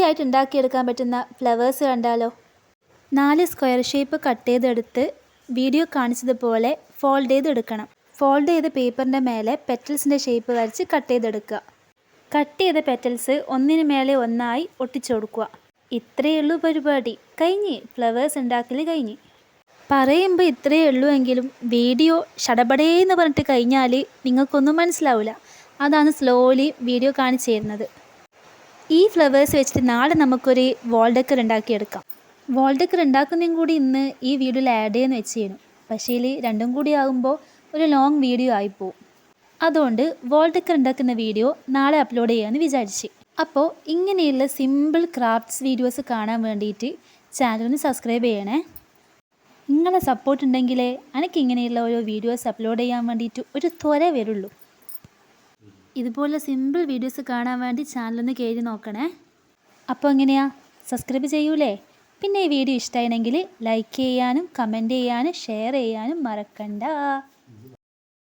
ആയിട്ട് ഉണ്ടാക്കിയെടുക്കാൻ പറ്റുന്ന ഫ്ലവേഴ്സ് കണ്ടാലോ? 4 സ്ക്വയർ ഷേപ്പ് കട്ട് ചെയ്തെടുത്ത് വീഡിയോ കാണിച്ചതുപോലെ ഫോൾഡ് ചെയ്തെടുക്കണം. ഫോൾഡ് ചെയ്ത പേപ്പറിൻ്റെ മേലെ പെറ്റൽസിൻ്റെ ഷേപ്പ് വരച്ച് കട്ട് ചെയ്തെടുക്കുക. കട്ട് ചെയ്ത പെറ്റൽസ് ഒന്നിന് മേലെ ഒന്നായി ഒട്ടിച്ചു കൊടുക്കുക. ഇത്രയേ ഉള്ളൂ പരിപാടി. കഴിഞ്ഞ്. ഫ്ലവേഴ്സ് ഉണ്ടാക്കൽ കഴിഞ്ഞ്. പറയുമ്പോൾ ഇത്രയേ ഉള്ളൂ എങ്കിലും വീഡിയോ ഷടപടേന്ന് പറഞ്ഞിട്ട് കഴിഞ്ഞാൽ നിങ്ങൾക്കൊന്നും മനസ്സിലാവില്ല. അതാണ് സ്ലോലി വീഡിയോ കാണിച്ചു തരുന്നത്. ഈ ഫ്ലവേഴ്സ് വെച്ചിട്ട് നാളെ നമുക്കൊരു വാൾ ഡെക്കർ ഉണ്ടാക്കിയെടുക്കാം. വാൾ ഡെക്കർ ഉണ്ടാക്കുന്നതും കൂടി ഇന്ന് ഈ വീഡിയോയിൽ ആഡ് ചെയ്യുമെന്ന് വെച്ച് ചെയ്യണം. പക്ഷേ രണ്ടും കൂടി ആകുമ്പോൾ ഒരു ലോങ് വീഡിയോ ആയിപ്പോവും. അതുകൊണ്ട് വാൾ ഡെക്കർ ഉണ്ടാക്കുന്ന വീഡിയോ നാളെ അപ്ലോഡ് ചെയ്യാമെന്ന് വിചാരിച്ച്. അപ്പോൾ ഇങ്ങനെയുള്ള സിമ്പിൾ ക്രാഫ്റ്റ്സ് വീഡിയോസ് കാണാൻ വേണ്ടിയിട്ട് ചാനലൊന്ന് സബ്സ്ക്രൈബ് ചെയ്യണേ. നിങ്ങളെ സപ്പോർട്ട് ഉണ്ടെങ്കിലേ എനിക്ക് ഇങ്ങനെയുള്ള ഓരോ വീഡിയോസ് അപ്ലോഡ് ചെയ്യാൻ വേണ്ടിയിട്ട് ഒരു ത്വര വരുള്ളൂ. ഇതുപോലെ സിമ്പിൾ വീഡിയോസ് കാണാൻ വേണ്ടി ചാനലൊന്ന് കയറി നോക്കണേ. അപ്പോൾ എങ്ങനെയാ, സബ്സ്ക്രൈബ് ചെയ്യൂലേ? പിന്നെ ഈ വീഡിയോ ഇഷ്ടമായെങ്കിൽ ലൈക്ക് ചെയ്യാനും കമൻറ്റ് ചെയ്യാനും ഷെയർ ചെയ്യാനും മറക്കണ്ട.